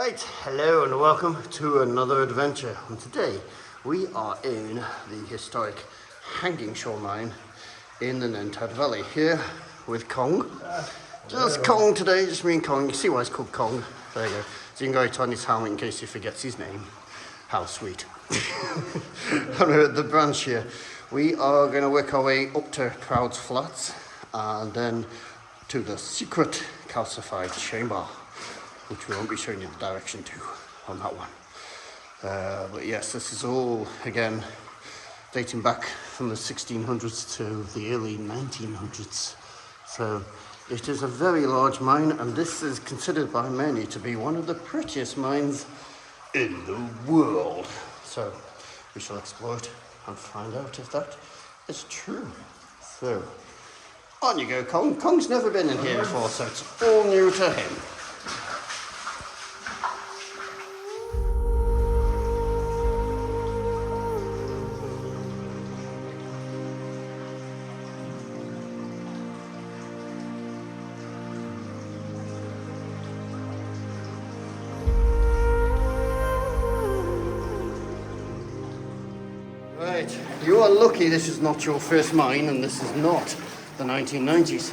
Right, hello and welcome to another adventure. And today we are in the historic hangingshaw mine in the Nenthead Valley here with Kong. Just Kong today, just me and Kong. You see why it's called Kong? There you go. So you can write on his helmet in case he forgets his name. How sweet. And we're at the branch here. We are going to work our way up to Proud's Flats and then to the secret calcified chamber, which we won't be showing you the direction to on that one. But yes, this is all, again, dating back from the 1600s to the early 1900s. So it is a very large mine, and this is considered by many to be one of the prettiest mines in the world. So we shall explore it and find out if that is true. So on you go, Kong. Kong's never been in here before, so it's all new to him. Right, you are lucky this is not your first mine and this is not the 1990s.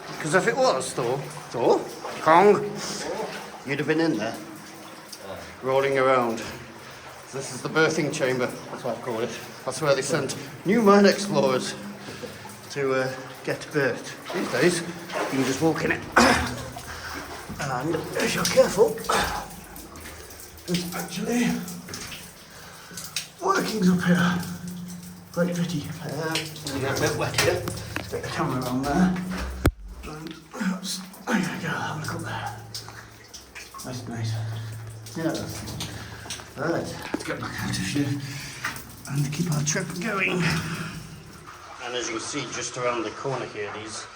Because if it was, Thor, Kong, you'd have been in there, rolling around. This is the birthing chamber, that's what I call it. That's where they sent new mine explorers to get birthed. These days, you can just walk in it. And if you're careful, there's actually workings up here. Quite pretty. It's going to get a bit wet here. Let's get the camera on there. And perhaps, there you go, have a look up there. Nice. Yeah. Right, let's get back out of here and keep our trip going. And as you can see just around the corner here, these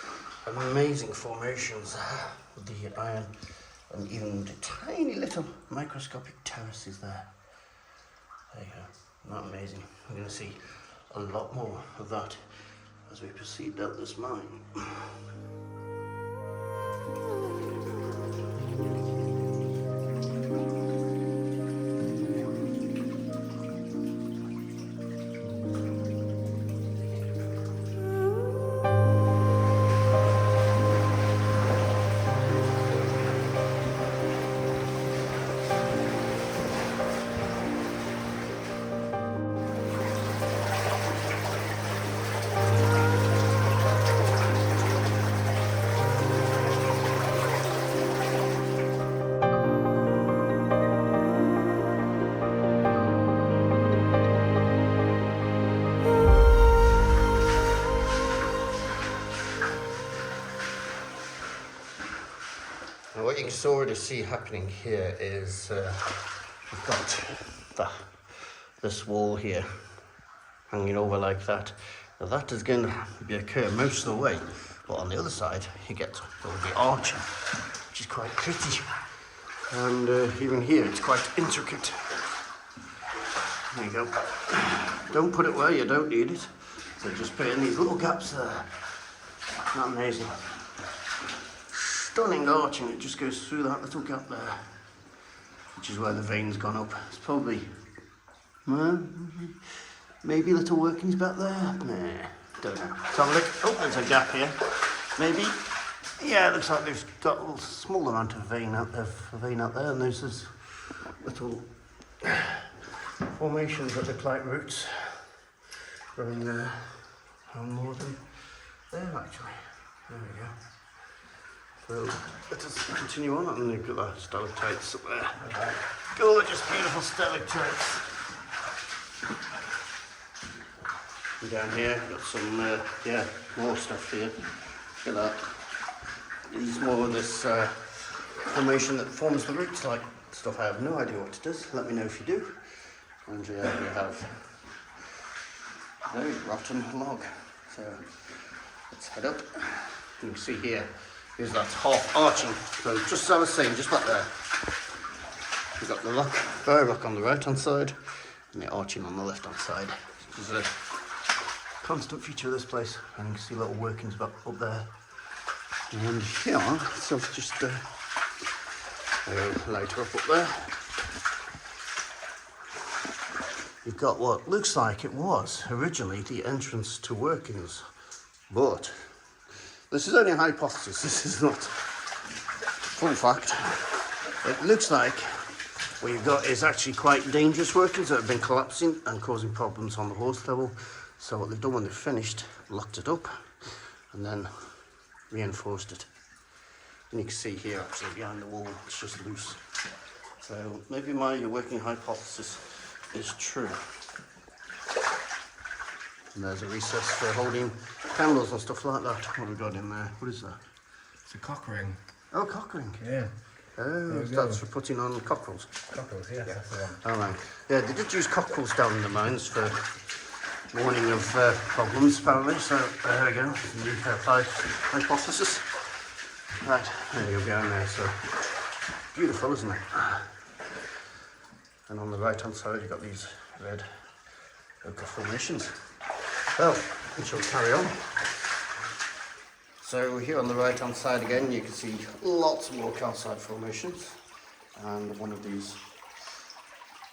amazing formations with the iron and even the tiny little microscopic terraces there. There you go, not amazing. We're going to see a lot more of that as we proceed down this mine. Now what you can already see happening here is we've got this wall here hanging over like that. Now that is going to occur most of the way, but on the other side you get all the arching, which is quite pretty, and even here it's quite intricate. There you go. Don't put it where you don't need it, so just put in these little gaps there. Not amazing. Stunning arching, it just goes through that little gap there, which is where the vein's gone up. It's probably, maybe little workings back there? Nah, don't know. Let's have a look. Oh, there's a gap here. Maybe. Yeah, it looks like they've got a small amount of vein out there, and there's this little formations that look like roots growing there. And more of them there, actually. There we go. So let us continue on, and you've got the stalactites up there. Gorgeous, beautiful stalactites. And down here, got some, more stuff here. Look at that. These more of this formation that forms the roots, like stuff I have no idea what it is. Let me know if you do. And we have a very rotten log. So let's head up. You can see here is that half arching. So just as I was saying, just back there, we've got the bare rock on the right hand side and the arching on the left hand side. This is a constant feature of this place, and you can see little workings up there. And here, so just Lighter up there. You've got what looks like it was originally the entrance to workings, but this is only a hypothesis, this is not full fact. It looks like what you've got is actually quite dangerous workings that have been collapsing and causing problems on the host level. So what they've done when they've finished, locked it up and then reinforced it. And you can see here actually behind the wall, it's just loose. So maybe my working hypothesis is true. And there's a recess for holding candles and stuff like that. What have we got in there? What is that? It's a cock ring. Oh, cock ring. Yeah. Oh, that's for putting on cockerels. Cockerels, yeah, that's the one. Oh, right. Yeah, they did use cockerels down in the mines for warning of problems, apparently. So there we go. New hypothesis. Right, there you go behind there. So beautiful, isn't it? And on the right hand side, you've got these red ochre formations. Well, we shall carry on. So here on the right hand side again, you can see lots more calcite formations, and one of these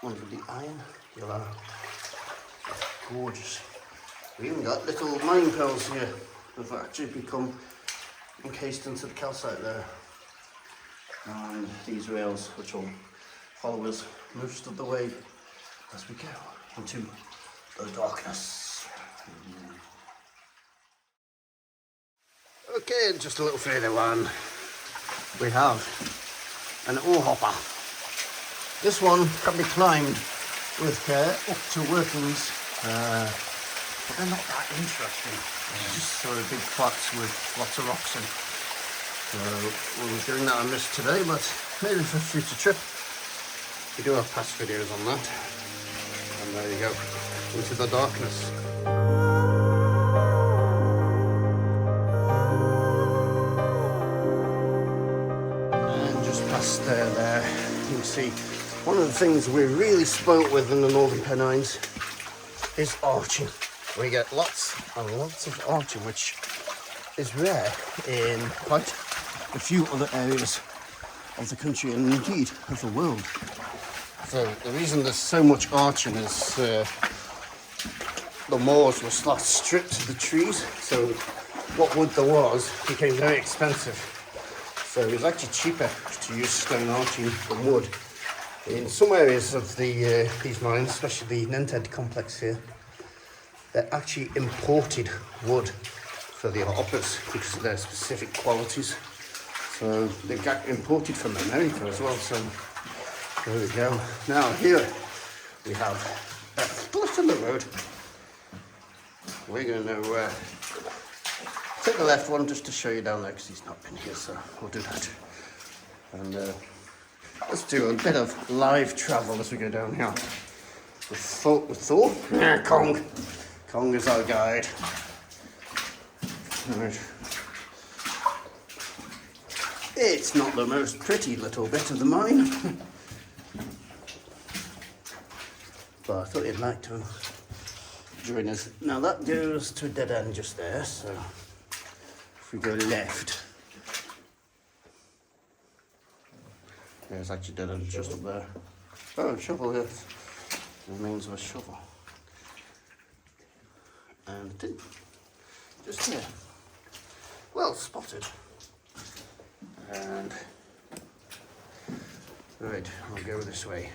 ones with the iron, gorgeous. We even got little mine pearls here that have actually become encased into the calcite there. And these rails, which will follow us most of the way as we go into the darkness. Okay, just a little further on, we have an ore hopper. This one can be climbed with care up to workings, but they're not that interesting. It's just sort of big flats with lots of rocks in. So we'll be doing that on this today, but maybe for a future trip. We do have past videos on that. And there you go, into the darkness. And just past there, you can see one of the things we're really spoilt with in the Northern Pennines is arching. We get lots and lots of arching, which is rare in quite a few other areas of the country and indeed of the world. So the reason there's so much arching is the moors were stripped of the trees, so what wood there was became very expensive. So it was actually cheaper to use stone arching than wood. In some areas of these mines, especially the nenthead complex here, they actually imported wood for the hoppers because of their specific qualities. So they got imported from America as well. So there we go. Now here we have a split in the road. We're going to take the left one just to show you down there because he's not been here, so we'll do that. And let's do a bit of live travel as we go down here. With Thor. Kong. Kong is our guide. Right. It's not the most pretty little bit of the mine. But I thought you'd like to join us. Now that goes to a dead end just there, so if we go left, there's actually dead end just up there. Oh, a shovel here. Remains of a shovel. And a tin. Just here. Well spotted. And right, I'll go this way.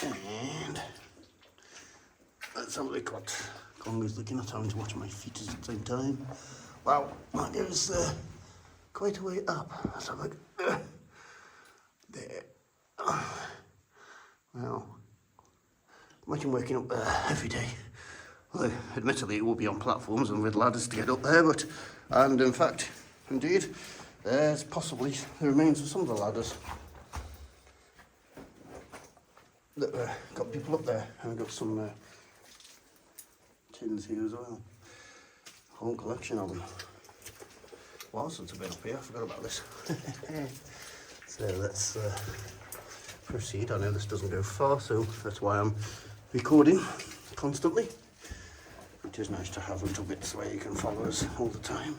And let's have a look what Kong is looking at, having to watch my feet at the same time. Wow, that goes quite a way up. Let's have a look. There. Well, imagine waking up there every day. Well, admittedly, it will be on platforms and with ladders to get up there, but, and in fact, indeed, there's possibly the remains of some of the ladders that got people up there. And we've got some tins here as well. Whole collection of them. Well, since I've been up here, I forgot about this. So let's proceed. I know this doesn't go far, so that's why I'm recording constantly. It is nice to have little bits where you can follow us all the time.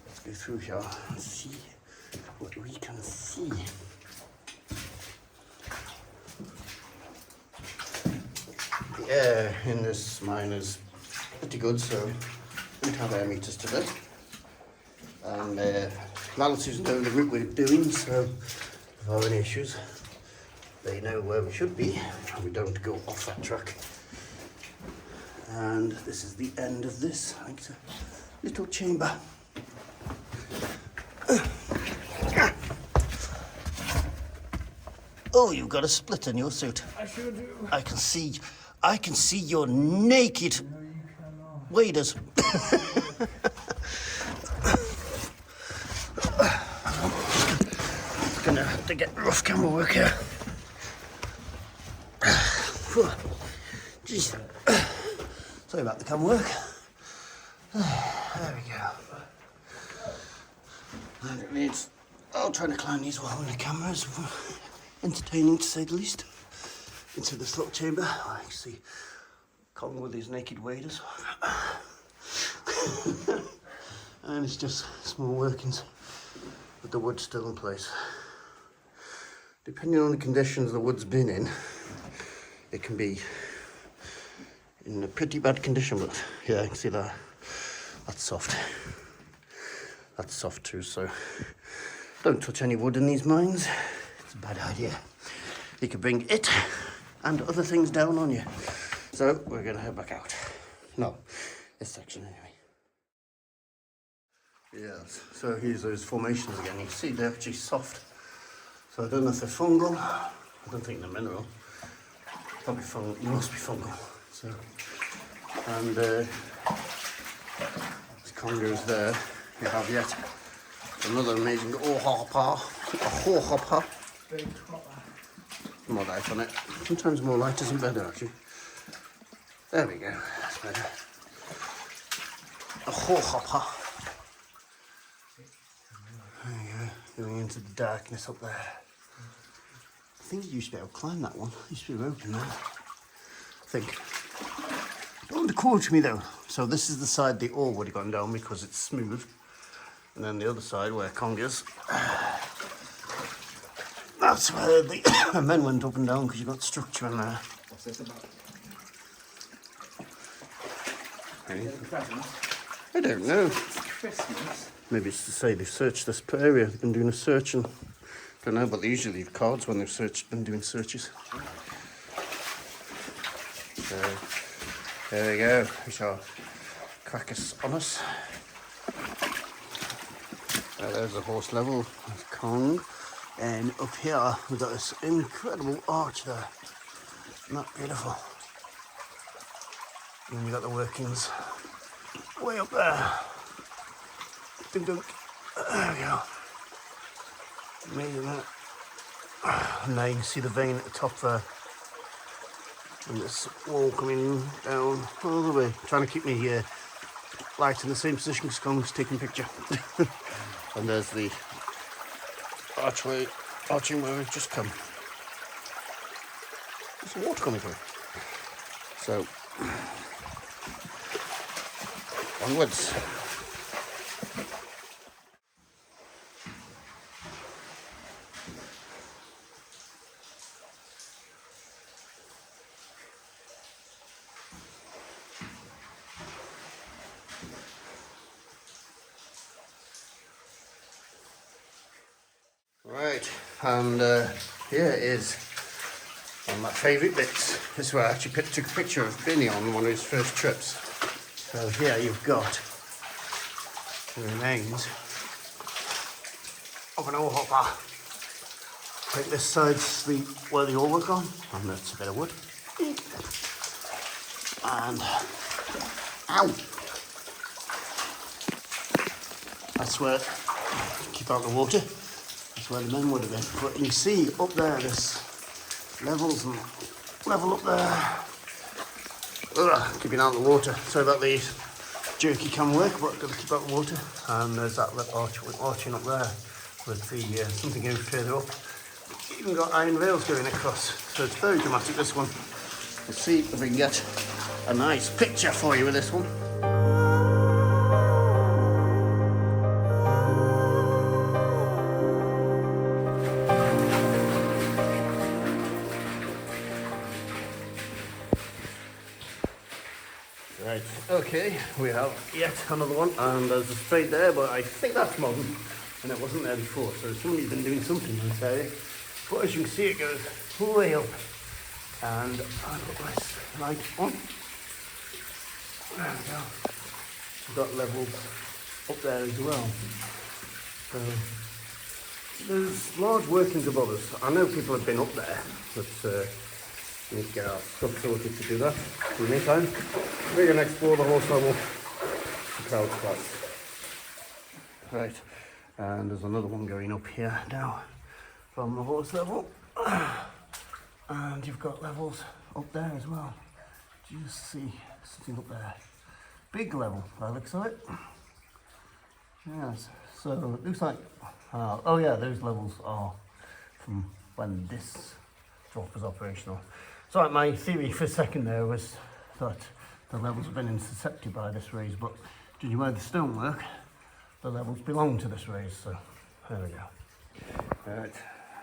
Let's go through here and see what we can see. The air in this mine is pretty good, so we don't have air meters today. And relatives know the route we're doing, so if there are any issues, they know where we should be and we don't go off that track. And this is the end of this. I think it's a little chamber. Oh, you've got a split in your suit. I sure do. I can see your naked No, you cannot. waders. Gonna have to get rough camera work here. Jeez. Sorry about the camera work. There we go. And it needs. I'll try to climb these while the camera's entertaining, to say the least. Into this little chamber. I can see Colin with his naked waders. And it's just small workings with the wood still in place. Depending on the conditions the wood's been in, it can be in a pretty bad condition, but yeah, I can see that. That's soft. That's soft too, so don't touch any wood in these mines. It's a bad idea. You could bring it and other things down on you. So we're gonna head back out. No, this section anyway. Yes, so here's those formations again. You can see they're actually soft. So I don't know if they're fungal. I don't think they're mineral. Probably fungal. It must be fungal. So, and the Congo's there. You have yet another amazing ore hopper. A ore hopper. Big copper. More light on it. Sometimes more light isn't better, actually. There we go. That's better. A ore hopper. There you go. Going into the darkness up there. I think you used to be able to climb that one. It used to be open there. I think. Don't quote me though. So this is the side the ore would have gone down because it's smooth. And then the other side where Kong is. That's where the men went up and down because you've got structure in there. What's this about? Hey. Present? I don't know. Christmas? Maybe it's to say they've searched this area. They've been doing a search and don't know, but they usually leave cards when they've been doing searches. So there we go. We shall crack us on us. There's the horse level with Kong. And up here we've got this incredible arch there. Isn't that beautiful? And you've got the workings way up there. Dunk dunk. There we go. Amazing, isn't it? And now you can see the vein at the top there. And this wall coming down all the way. Trying to keep me here light in the same position because Kong's taking a picture. And there's the arching where we've just come. There's some water coming through. So, onwards. Right, and here is one of my favourite bits. This is where I actually took a picture of Benny on one of his first trips. So here you've got the remains of an ore hopper. I think this side's where the ore was gone, and that's a bit of wood. And ow! That's where keep out the water. That's where the men would have been. But you can see up there, this levels and level up there. Ugh, keeping out the water. Sorry about the jerky can work, but got to keep out the water. And there's that little arching up there with the something going further up. Even got iron rails going across, so it's very dramatic, this one. Let's see if we can get a nice picture for you with this one. Right, okay, we have yet another one, and there's a spade there, but I think that's modern, and it wasn't there before, so somebody's been doing something in this area. But as you can see, it goes way up, and I've got this light on. There we go. We've got levels up there as well. So there's large workings above us. I know people have been up there, but we need to get our stuff sorted to do that. In the meantime, we're going to explore the horse level, the cloud spots. Right, and there's another one going up here now from the horse level. And you've got levels up there as well. Just see, sitting up there. Big level, by the looks of it. Yes, so it looks like, oh yeah, those levels are from when this drop was operational. So my theory for a second there was that the levels have been intercepted by this raise, but judging by the stonework, the levels belong to this raise, so there we go. Right,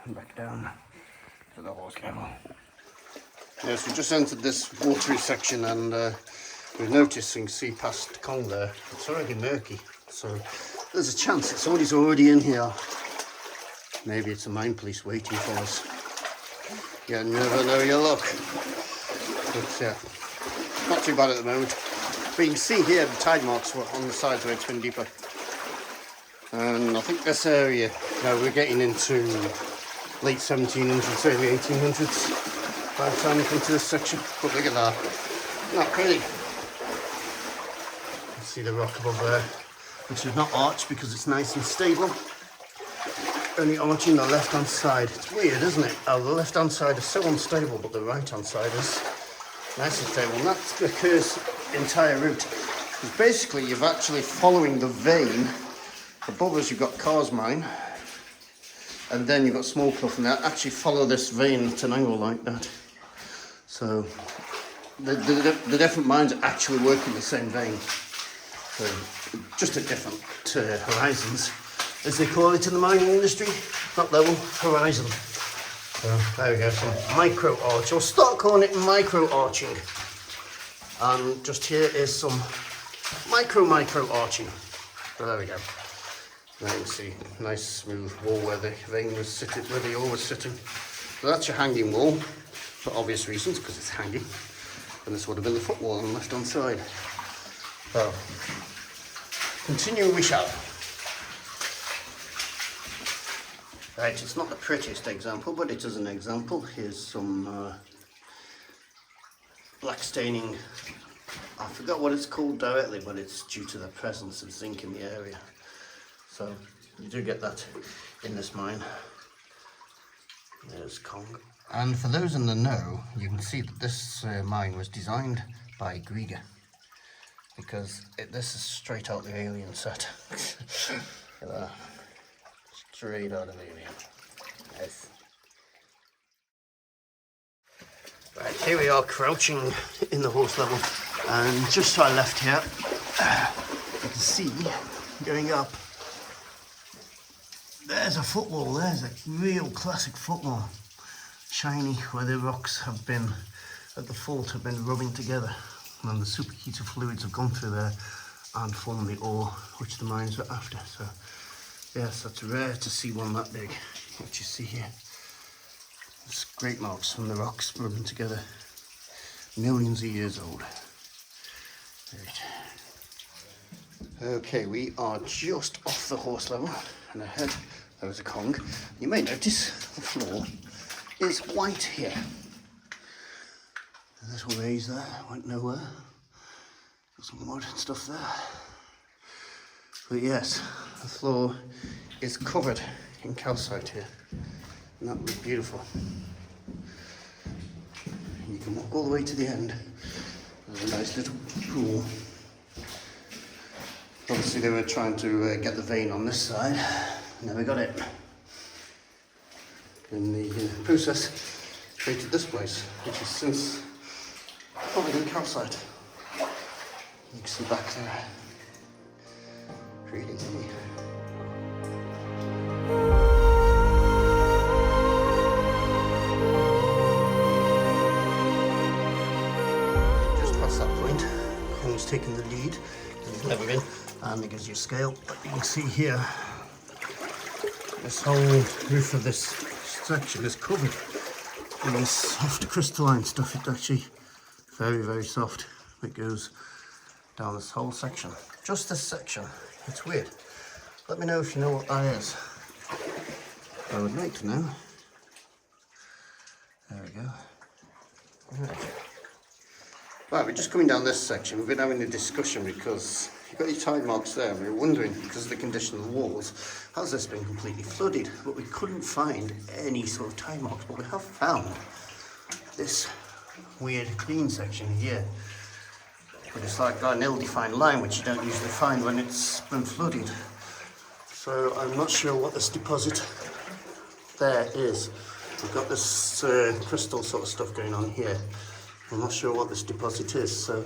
back down to the horse level. Yes, we just entered this watery section, and we've noticed, you can see past Kong there, it's already murky, so there's a chance that somebody's already in here. Maybe it's a mine police waiting for us. You never know your luck. But yeah, not too bad at the moment. But you can see here the tide marks on the sides where it's been deeper. And I think this area, now we're getting into late 1700s, early 1800s by the time we come to this section. But look at that. Not pretty. You see the rock above there, which is not arched because it's nice and stable. Only arching the left hand side. It's weird, isn't it? The left hand side is so unstable, but the right hand side is nice and stable. And that occurs the entire route. Because basically you're actually following the vein. Above us you've got Carr's mine, and then you've got Small Clough, and they actually follow this vein at an angle like that. So the different mines are actually working the same vein. So just at different horizons, as they call it in the mining industry, not level, horizon. So there we go, some micro arch, or start calling it micro arching. And just here is some micro arching. So there we go. Now you can see nice smooth wall where the vein was sitting, where the ore was sitting. So that's your hanging wall, for obvious reasons, because it's hanging. And this would have been the footwall on the left hand side. So continue we shall. Right, it's not the prettiest example, but it is an example. Here's some black staining. I forgot what it's called directly, but it's due to the presence of zinc in the area. So you do get that in this mine. There's Kong. And for those in the know, you can see that this mine was designed by Grieger, because this is straight out the Alien set. Look at that. Straight out of Alien. Yes. Right, here we are crouching in the horse level, and just to our left here, you can see going up, there's a footwall. There's a real classic footwall, shiny, where the rocks have been at the fault have been rubbing together, and the superheated fluids have gone through there and formed the ore which the mines are after. So yes, that's rare to see one that big. What you see here, it's great marks from the rocks rubbing together, millions of years old. Right. Okay, we are just off the horse level, and ahead there was a Kong. You may notice the floor is white here. A little raise there, went nowhere. Got some mud and stuff there. But yes, the floor is covered in calcite here, and that was beautiful. You can walk all the way to the end. There's a nice little pool. Obviously they were trying to get the vein on this side, never got it. And the process created this place, which is since covered in calcite. You can see back there. Really lovely. Just past that point, Kong's Kong's taking the lead. He's never been, and it gives you a scale. But you can see here, this whole roof of this section is covered in this soft crystalline stuff. It's actually very, very soft. It goes down this whole section. Just this section. It's weird. Let me know if you know what that is. I would like to know. There we go. Right, we're just coming down this section. We've been having a discussion because you've got your tide marks there, and we were wondering, because of the condition of the walls, has this been completely flooded? But we couldn't find any sort of tide marks, but we have found this weird clean section here. But it's like got an ill-defined line, which you don't usually find when it's been flooded. So I'm not sure what this deposit there is. We've got this crystal sort of stuff going on here. I'm not sure what this deposit is, so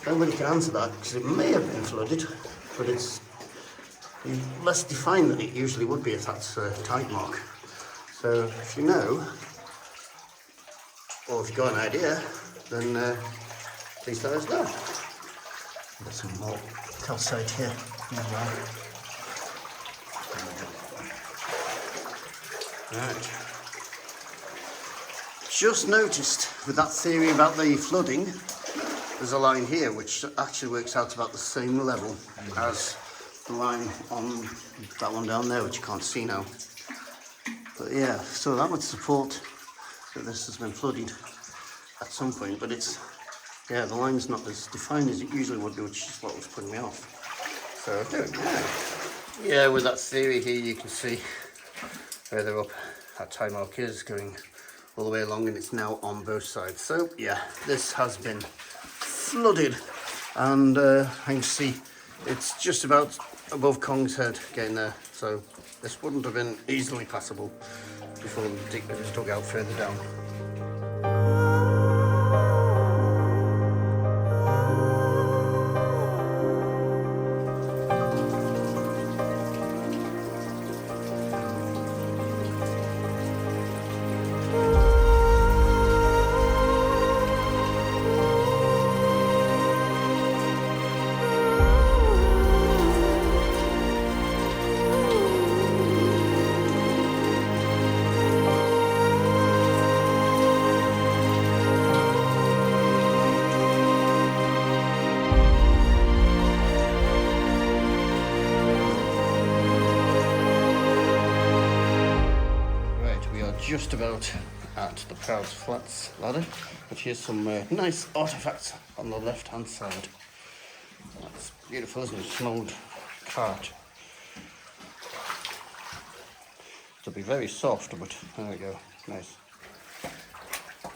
nobody can answer that, because it may have been flooded, but it's less defined than it usually would be if that's a tide mark. So if you know, or if you've got an idea, then please let us know. Got some more calcite here as well. Right. Just noticed with that theory about the flooding, there's a line here which actually works out about the same level as the line on that one down there, which you can't see now. But yeah, so that would support that this has been flooded at some point, but it's, yeah, the line's not as defined as it usually would be, which is what was putting me off. So I don't know. Yeah, with that theory here, you can see further up that tide mark is going all the way along, and it's now on both sides. So yeah, this has been flooded, and I can see it's just about above Kong's head getting there. So this wouldn't have been easily passable before it was dug out further down. Just about at the Proud's Flats ladder, which here's some nice artifacts on the left hand side. That's beautiful, isn't it? It's an old cart. It'll be very soft, but there we go, nice.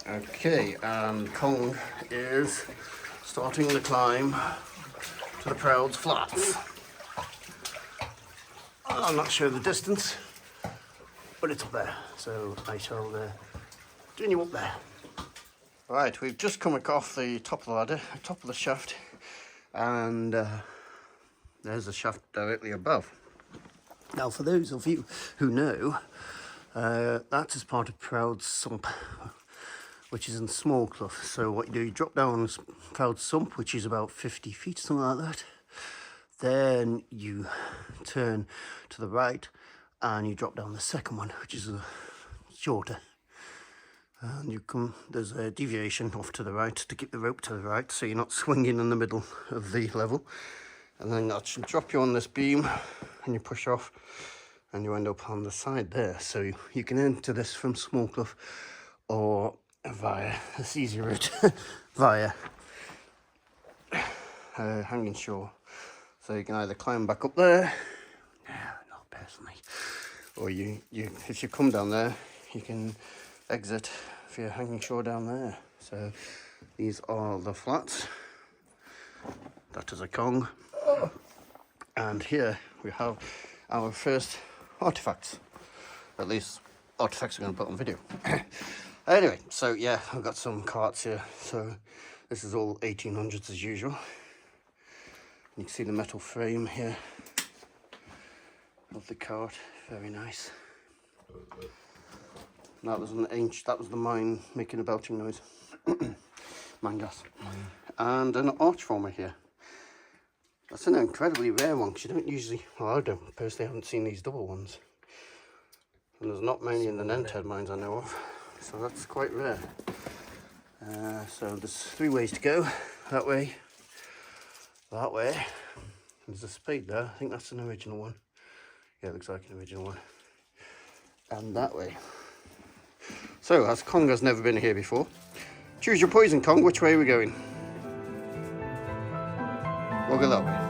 Okay, and Kong is starting the climb to the Proud's Flats. I'm not sure the distance, but it's up there, so I shall join you up there. Right, we've just come off the top of the ladder, top of the shaft, and there's the shaft directly above. Now, for those of you who know, that is part of Proud's Sump, which is in Small Clough. So what you do, you drop down Proud's Sump, which is about 50 feet, something like that. Then you turn to the right, and you drop down the second one, which is shorter, and you come, there's a deviation off to the right to keep the rope to the right, so you're not swinging in the middle of the level, and then that should drop you on this beam, and you push off, and you end up on the side there. So you can enter this from Small Clough, or via this easy route via hangingshaw. So you can either climb back up there, personally, or you if you come down there, you can exit via hangingshaw down there. So these are the flats. That is a Kong, and here we have our first artifacts. At least artifacts are going to put on video. Anyway, so yeah, I've got some carts here. So this is all 1800s as usual. You can see the metal frame here of the cart, very nice. That was that was the mine making a belching noise. Mine gas. And an arch former here. That's an incredibly rare one because you don't usually, well I don't personally haven't seen these double ones. And there's not many in the nenthead mines I know of. So that's quite rare. So there's 3 ways to go. That way. There's a spade there. I think that's an original one. Yeah, it looks like an original one. And that way. So, as Kong has never been here before, choose your poison, Kong. Which way are we going? We'll go that way.